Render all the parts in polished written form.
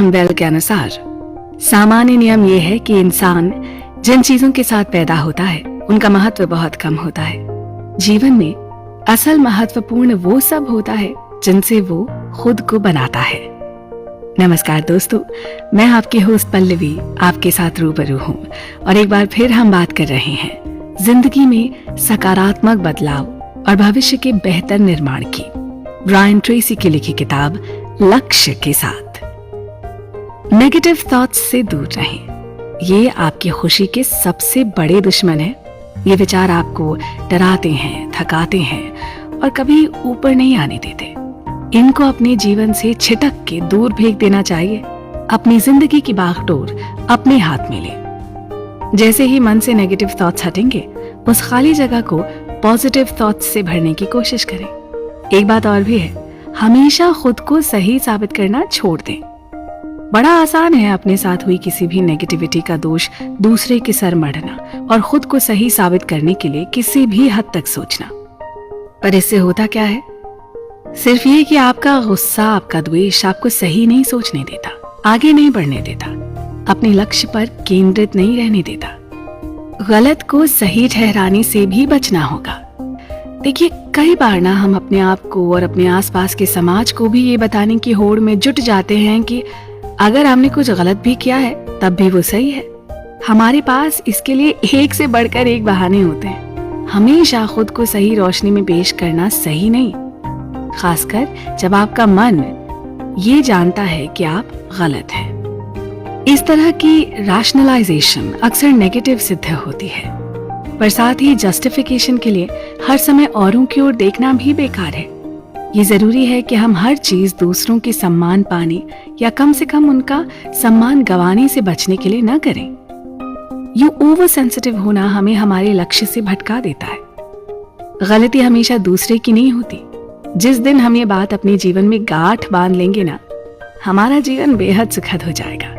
Campbell के अनुसार सामान्य नियम यह है कि इंसान जिन चीजों के साथ पैदा होता है उनका महत्व बहुत कम होता है। जीवन में असल महत्वपूर्ण वो सब होता है जिनसे वो खुद को बनाता है। नमस्कार दोस्तों, मैं आपकी होस्ट पल्लवी आपके साथ रूबरू हूँ और एक बार फिर हम बात कर रहे हैं जिंदगी में सकारात्मक बदलाव और भविष्य के बेहतर निर्माण की। ब्रायन ट्रेसी की लिखी किताब लक्ष्य के साथ। नेगेटिव थॉट्स से दूर रहें, ये आपकी खुशी के सबसे बड़े दुश्मन हैं। ये विचार आपको डराते हैं, थकाते हैं और कभी ऊपर नहीं आने देते। इनको अपने जीवन से छिटक के दूर फेंक देना चाहिए। अपनी जिंदगी की बागडोर अपने हाथ में ले। जैसे ही मन से नेगेटिव थॉट्स हटेंगे, उस खाली जगह को पॉजिटिव थॉट्स से भरने की कोशिश करें। एक बात और भी है, हमेशा खुद को सही साबित करना छोड़ दें। बड़ा आसान है अपने साथ हुई किसी भी नेगेटिविटी का दोष दूसरे के सर मढ़ना और खुद को सही साबित करने के लिए किसी भी हद तक सोचना। पर इससे होता क्या है? सिर्फ ये कि आपका गुस्सा, आपका द्वेष आपको सही नहीं सोचने देता, आगे नहीं बढ़ने देता, अपने लक्ष्य पर केंद्रित नहीं रहने देता। गलत को सही ठहराने से भी बचना होगा। देखिए, कई बार ना हम अपने आप को और अपने आसपास के समाज को भी ये बताने की होड़ में जुट जाते हैं कि अगर हमने कुछ गलत भी किया है तब भी वो सही है। हमारे पास इसके लिए एक से बढ़कर एक बहाने होते हैं। हमेशा खुद को सही रोशनी में पेश करना सही नहीं, खासकर जब आपका मन ये जानता है कि आप गलत हैं। इस तरह की रैशनलाइजेशन अक्सर नेगेटिव सिद्ध होती है, पर साथ ही जस्टिफिकेशन के लिए हर समय औरों की ओर देखना भी बेकार है। ये जरूरी है कि हम हर चीज दूसरों के सम्मान पाने या कम से कम उनका सम्मान गंवाने से बचने के लिए न करें। यूं ओवर सेंसिटिव होना हमें हमारे लक्ष्य से भटका देता है। गलती हमेशा दूसरे की नहीं होती। जिस दिन हम ये बात अपने जीवन में गांठ बांध लेंगे ना, हमारा जीवन बेहद सुखद हो जाएगा।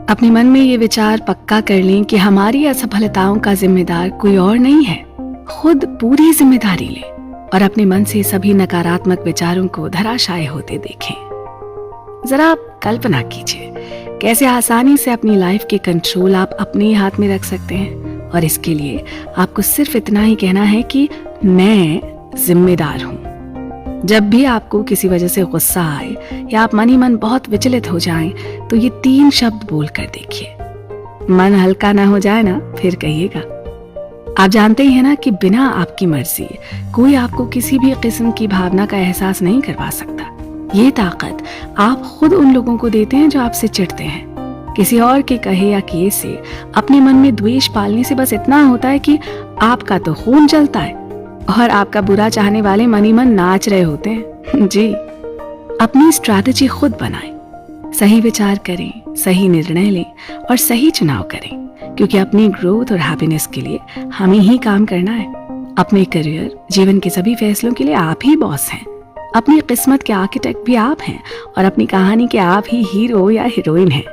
अपने मन में ये विचार पक्का कर लें कि हमारी असफलताओं का जिम्मेदार कोई और नहीं है। खुद पूरी जिम्मेदारी लें और अपने मन से सभी नकारात्मक विचारों को धराशायी होते देखें। जरा आप कल्पना कीजिए कैसे आसानी से अपनी लाइफ के कंट्रोल आप अपने ही हाथ में रख सकते हैं। और इसके लिए आपको सिर्फ इतना ही कहना है कि मैं जिम्मेदार हूं। जब भी आपको किसी वजह से गुस्सा आए या आप मन ही मन बहुत विचलित हो जाएं, तो ये 3 शब्द बोल कर देखिए। मन हल्का ना हो जाए ना, फिर कहिएगा। आप जानते हैं ना कि बिना आपकी मर्जी कोई आपको किसी भी किस्म की भावना का एहसास नहीं करवा सकता। ये ताकत आप खुद उन लोगों को देते हैं जो आपसे चिढ़ते हैं। किसी और के कहे या किए से अपने मन में द्वेष पालने से बस इतना होता है कि आपका तो खून जलता है और आपका बुरा चाहने वाले मन ही मन नाच रहे होते हैं। जी, अपनी स्ट्रैटेजी खुद बनाएं, सही विचार करें, सही निर्णय लें और सही चुनाव करें, क्योंकि अपनी ग्रोथ और हैप्पीनेस के लिए हमें ही काम करना है। अपने करियर, जीवन के सभी फैसलों के लिए आप ही बॉस हैं। अपनी किस्मत के आर्किटेक्ट भी आप हैं और अपनी कहानी के आप ही हीरो या हीरोइन हैं।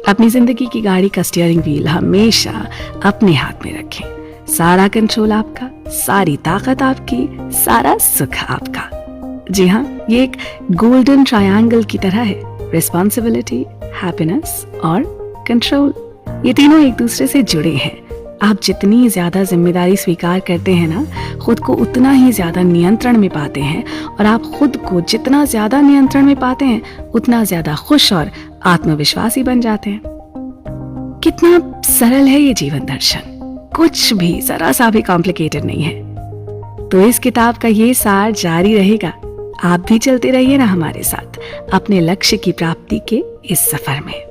अपनी जिंदगी की गाड़ी का स्टीयरिंग व्हील हमेशा अपने हाथ में रखें। सारा कंट्रोल आपका, सारी ताकत आपकी, सारा सुख आपका। जी हाँ, ये एक गोल्डन ट्रायंगल की तरह है। रिस्पॉन्सिबिलिटी, हैप्पीनेस और कंट्रोल, ये तीनों एक दूसरे से जुड़े हैं। आप जितनी ज्यादा जिम्मेदारी स्वीकार करते हैं ना, खुद को उतना ही ज्यादा नियंत्रण में पाते हैं और आप खुद को जितना ज्यादा नियंत्रण में पाते हैं उतना ज्यादा खुश और आत्मविश्वासी बन जाते हैं। कितना सरल है ये जीवन दर्शन, कुछ भी जरा सा भी कॉम्प्लिकेटेड नहीं है। तो इस किताब का ये सार जारी रहेगा। आप भी चलते रहिए ना हमारे साथ अपने लक्ष्य की प्राप्ति के इस सफर में।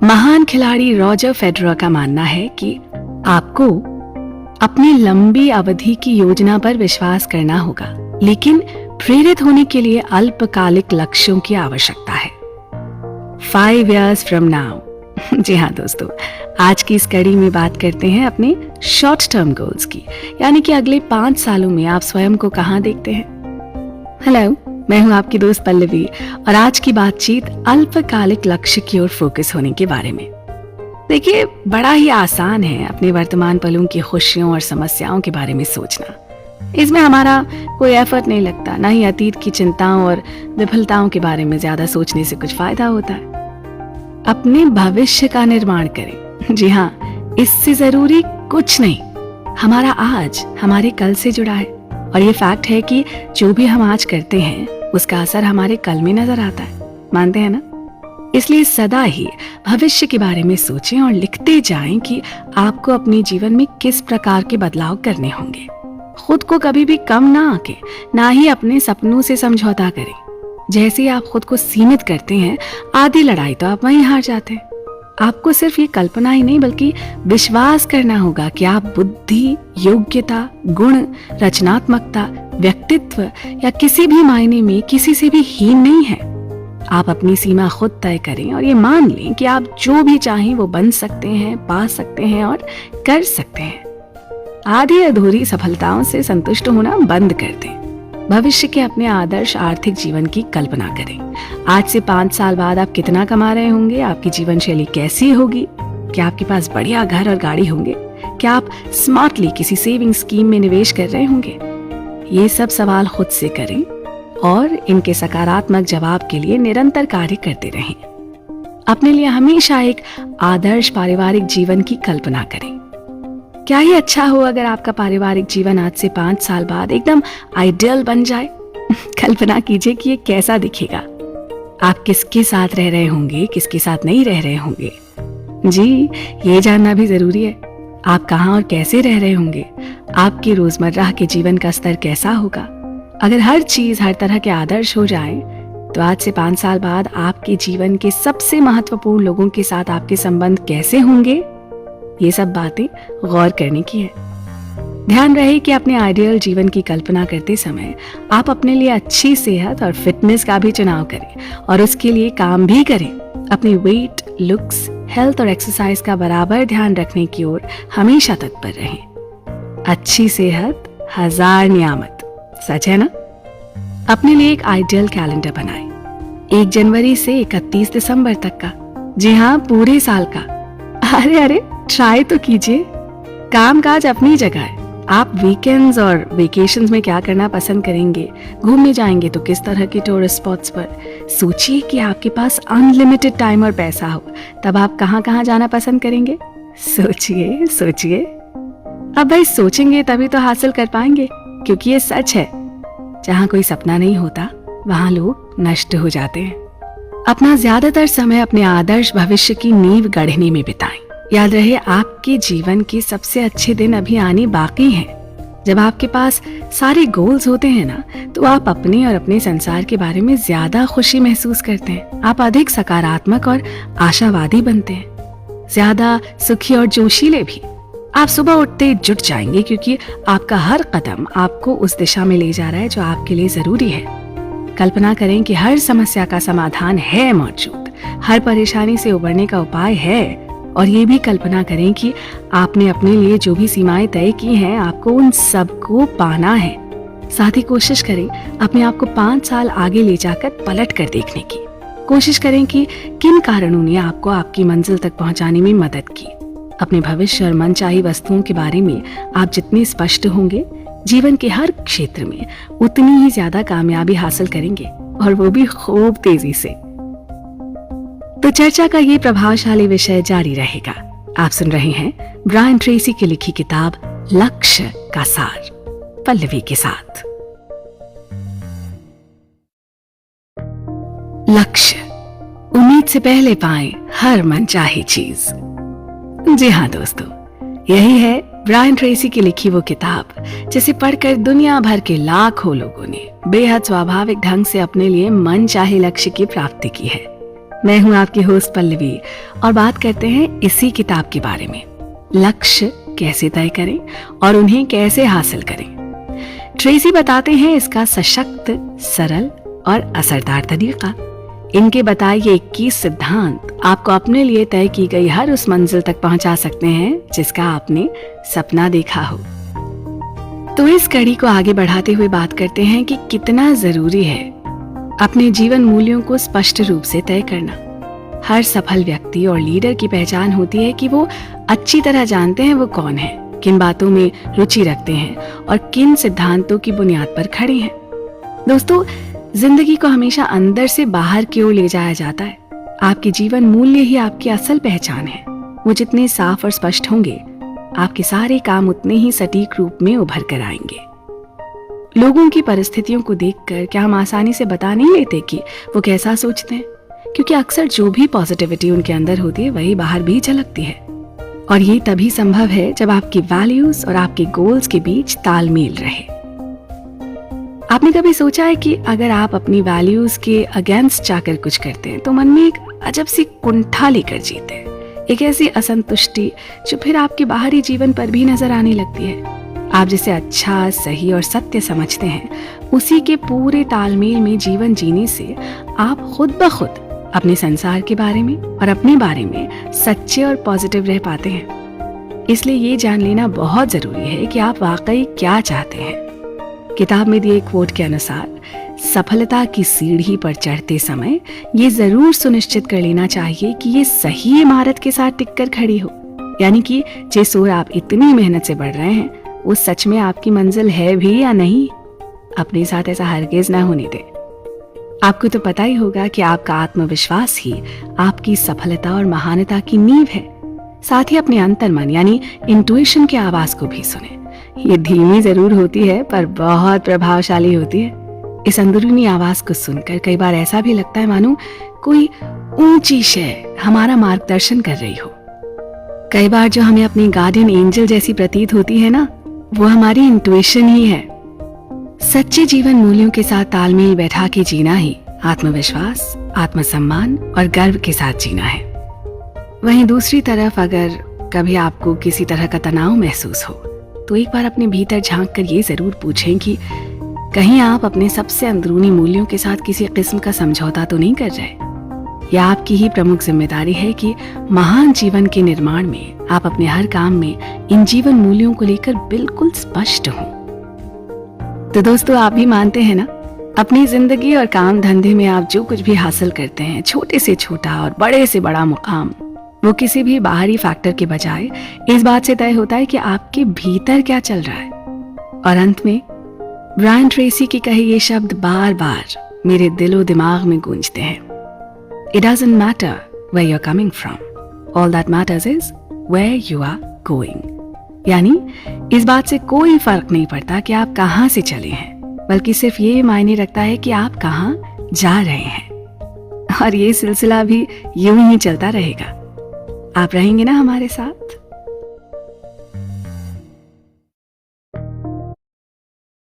महान खिलाड़ी रॉजर फेडरर का मानना है कि आपको अपनी लंबी अवधि की योजना पर विश्वास करना होगा, लेकिन प्रेरित होने के लिए अल्पकालिक लक्ष्यों की आवश्यकता है। 5 years from now। जी हाँ दोस्तों, आज की इस कड़ी में बात करते हैं अपने शॉर्ट टर्म गोल्स की, यानी कि अगले 5 सालों में आप स्वयं को कहाँ देखते हैं। हेलो, मैं हूं आपकी दोस्त पल्लवी और आज की बातचीत अल्पकालिक लक्ष्य की ओर फोकस होने के बारे में। देखिए, बड़ा ही आसान है अपने वर्तमान पलों की खुशियों और समस्याओं के बारे में सोचना। इसमें हमारा कोई एफर्ट नहीं लगता, ना ही अतीत की चिंताओं और विफलताओं के बारे में ज्यादा सोचने से कुछ फायदा होता है। अपने भविष्य का निर्माण करें। जी हाँ, इससे जरूरी कुछ नहीं। हमारा आज हमारे कल से जुड़ा है और ये फैक्ट है कि जो भी हम आज करते हैं उसका असर हमारे कल में नजर आता है। मानते हैं ना? इसलिए सदा ही भविष्य के बारे में सोचें और लिखते जाएं कि आपको अपने जीवन में किस प्रकार के बदलाव करने होंगे। खुद को कभी भी कम ना आके, ना ही अपने सपनों से समझौता करें। जैसे ही आप खुद को सीमित करते हैं, आधी लड़ाई तो आप वहीं हार जाते हैं। आपको सिर्फ ये कल्पना ही नहीं बल्कि विश्वास करना होगा कि आप बुद्धि, योग्यता, गुण, रचनात्मकता, व्यक्तित्व या किसी भी मायने में किसी से भी हीन नहीं है। आप अपनी सीमा खुद तय करें और ये मान लें कि आप जो भी चाहें वो बन सकते हैं, पा सकते हैं और कर सकते हैं। आधी अधूरी सफलताओं से संतुष्ट होना बंद कर दें। भविष्य के अपने आदर्श आर्थिक जीवन की कल्पना करें। आज से 5 साल बाद आप कितना कमा रहे होंगे? आपकी जीवन शैली कैसी होगी? क्या आपके पास बढ़िया घर और गाड़ी होंगे? क्या आप स्मार्टली किसी सेविंग स्कीम में निवेश कर रहे होंगे? ये सब सवाल खुद से करें और इनके सकारात्मक जवाब के लिए निरंतर कार्य करते रहें। अपने लिए हमेशा एक आदर्श पारिवारिक जीवन की कल्पना करें। क्या ही अच्छा हो अगर आपका पारिवारिक जीवन आज से 5 साल बाद एकदम आइडियल बन जाए। कल्पना कीजिए कि ये कैसा दिखेगा। आप किसके साथ रह रहे होंगे, किसके साथ नहीं रह रहे होंगे। जी, ये जानना भी जरूरी है। आप कहाँ और कैसे रह रहे होंगे? आपके रोजमर्रा के जीवन का स्तर कैसा होगा? अगर हर चीज हर तरह के आदर्श हो जाए तो आज से 5 साल बाद आपके जीवन के सबसे महत्वपूर्ण लोगों के साथ आपके संबंध कैसे होंगे? ये सब बातें गौर करने की है। ध्यान रहे कि अपने आइडियल जीवन की कल्पना करते समय आप अपने लिए अच्छी सेहत और फिटनेस का भी चुनाव करें और उसके लिए काम भी करें। अपने वेट, लुक्स, हेल्थ और एक्सरसाइज का बराबर ध्यान रखने की ओर हमेशा तत्पर रहें। अच्छी सेहत 1000 नियामत, सच है ना? अपने लिए एक आइडियल कैलेंडर बनाएं। 1 जनवरी से 31 दिसंबर तक का। जी हाँ, पूरे साल का। अरे ट्राई तो कीजिए। काम काज अपनी जगह है। आप वीकेंड्स और वेकेशंस में क्या करना पसंद करेंगे? घूमने जाएंगे तो किस तरह के टूरिस्ट स्पॉट्स पर? सोचिए कि आपके पास अनलिमिटेड टाइम और पैसा हो, तब आप कहाँ कहाँ जाना पसंद करेंगे? सोचिए। अब भाई सोचेंगे तभी तो हासिल कर पाएंगे, क्योंकि ये सच है। जहाँ कोई सपना नहीं होता वहाँ लोग नष्ट हो जाते हैं। अपना ज्यादातर समय अपने आदर्श भविष्य की नींव गढ़ने में बिताएं। याद रहे, आपके जीवन के सबसे अच्छे दिन अभी आने बाकी हैं। जब आपके पास सारे गोल्स होते हैं ना, तो आप अपने और अपने संसार के बारे में ज्यादा खुशी महसूस करते हैं। आप अधिक सकारात्मक और आशावादी बनते हैं, ज्यादा सुखी और जोशीले भी। आप सुबह उठते जुट जाएंगे क्योंकि आपका हर कदम आपको उस दिशा में ले जा रहा है जो आपके लिए जरूरी है। कल्पना करें कि हर समस्या का समाधान है मौजूद, हर परेशानी से उबरने का उपाय है। और ये भी कल्पना करें कि आपने अपने लिए जो भी सीमाएं तय की हैं, आपको उन सबको पाना है। साथ ही कोशिश करें अपने आप को 5 साल आगे ले जाकर पलट कर देखने की। कोशिश करें कि किन कारणों ने आपको आपकी मंजिल तक पहुंचाने में मदद की। अपने भविष्य और मनचाही वस्तुओं के बारे में आप जितने स्पष्ट होंगे, जीवन के हर क्षेत्र में उतनी ही ज्यादा कामयाबी हासिल करेंगे, और वो भी खूब तेजी से। तो चर्चा का ये प्रभावशाली विषय जारी रहेगा। आप सुन रहे हैं ब्रायन ट्रेसी की लिखी किताब लक्ष्य का सार, पल्लवी के साथ। लक्ष्य, उम्मीद से पहले पाएं हर मनचाही चीज। जी हाँ दोस्तों, यही है ब्रायन ट्रेसी की लिखी वो किताब जिसे पढ़कर दुनिया भर के लाखों लोगों ने बेहद स्वाभाविक ढंग से अपने लिए मनचाहे लक्ष्य की प्राप्ति की है। मैं हूं आपकी होस्ट पल्लवी और बात करते हैं इसी किताब के बारे में। लक्ष्य कैसे तय करें और उन्हें कैसे हासिल करें। ट्रेसी बताते हैं इसका सशक्त, सरल और असरदार तरीका। इनके बताए ये 21 सिद्धांत आपको अपने लिए तय की गई हर उस मंजिल तक पहुंचा सकते हैं जिसका आपने सपना देखा हो। तो इस कड़ी को आगे बढ़ाते हुए बात करते हैं कि कितना जरूरी है अपने जीवन मूल्यों को स्पष्ट रूप से तय करना। हर सफल व्यक्ति और लीडर की पहचान होती है कि वो अच्छी तरह जानते हैं वो कौन है किन बातों में रुचि रखते हैं और किन सिद्धांतों की बुनियाद पर खड़े हैं। दोस्तों, जिंदगी को हमेशा अंदर से बाहर की ओर ले जाया जाता है। आपके जीवन मूल्य ही आपकी असल पहचान है। वो जितने साफ और स्पष्ट होंगे, आपके सारे काम उतने ही सटीक रूप में उभर कर आएंगे। लोगों की परिस्थितियों को देखकर क्या हम आसानी से बता नहीं लेते कि वो कैसा सोचते हैं, क्योंकि अक्सर जो भी पॉजिटिविटी उनके अंदर होती है वही बाहर भी झलकती है। और ये तभी संभव है जब आपकी वैल्यूज और आपके गोल्स के बीच तालमेल रहे। आपने कभी सोचा है कि अगर आप अपनी वैल्यूज के अगेंस्ट जाकर कुछ करते हैं तो मन में एक अजब सी कुंठा लेकर जीते हैं, एक ऐसी असंतुष्टि जो फिर आपके बाहरी जीवन पर भी नजर आने लगती है। आप जिसे अच्छा, सही और सत्य समझते हैं, उसी के पूरे तालमेल में जीवन जीने से आप खुद ब खुद अपने संसार के बारे में और अपने बारे में सच्चे और पॉजिटिव रह पाते हैं। इसलिए ये जान लेना बहुत जरूरी है कि आप वाकई क्या चाहते हैं। किताब में दिए कोट के अनुसार सफलता की सीढ़ी पर चढ़ते समय ये जरूर सुनिश्चित कर लेना चाहिए कि ये सही इमारत के साथ टिककर खड़ी हो, यानी कि जिस ओर आप इतनी मेहनत से बढ़ रहे हैं वो सच में आपकी मंजिल है भी या नहीं। अपने साथ ऐसा हरगिज ना होने दें। आपको तो पता ही होगा कि आपका आत्मविश्वास ही आपकी सफलता और महानता की नींव है। साथ ही अपने अंतर्मन यानी इंट्यूशन की आवाज को भी सुने। ये धीमी जरूर होती है पर बहुत प्रभावशाली होती है। इस अंदरूनी आवाज को सुनकर कई बार ऐसा भी लगता है मानो कोई ऊंची शय हमारा मार्गदर्शन कर रही हो। कई बार जो हमें अपनी गार्डियन एंजल जैसी प्रतीत होती है ना, वो हमारी इंट्यूशन ही है। सच्चे जीवन मूल्यों के साथ तालमेल बैठा के जीना ही आत्मविश्वास, आत्मसम्मान और गर्व के साथ जीना है। वहीं दूसरी तरफ अगर कभी आपको किसी तरह का तनाव महसूस हो तो एक बार अपने भीतर झांक कर ये जरूर पूछें कि कहीं आप अपने सबसे अंदरूनी मूल्यों के साथ किसी किस्म का समझौता तो नहीं कर रहे। यह आपकी ही प्रमुख जिम्मेदारी है कि महान जीवन के निर्माण में आप अपने हर काम में इन जीवन मूल्यों को लेकर बिल्कुल स्पष्ट हों। तो दोस्तों, आप भी मानते हैं ना, अपनी जिंदगी और काम धंधे में आप जो कुछ भी हासिल करते हैं, छोटे से छोटा और बड़े से बड़ा मुकाम, वो किसी भी बाहरी फैक्टर के बजाय इस बात से तय होता है कि आपके भीतर क्या चल रहा है। और अंत में ब्रायन ट्रेसी की कहे ये शब्द बार बार मेरे दिलो दिमाग में गूंजते हैं। It doesn't matter where you're coming from. All that matters is where you are going. यानी इस बात से कोई फर्क नहीं पड़ता कि आप कहां से चले हैं, बल्कि सिर्फ ये मायने रखता है कि आप कहां जा रहे हैं। और ये सिलसिला भी यूं ही चलता रहेगा। आप रहेंगे ना हमारे साथ?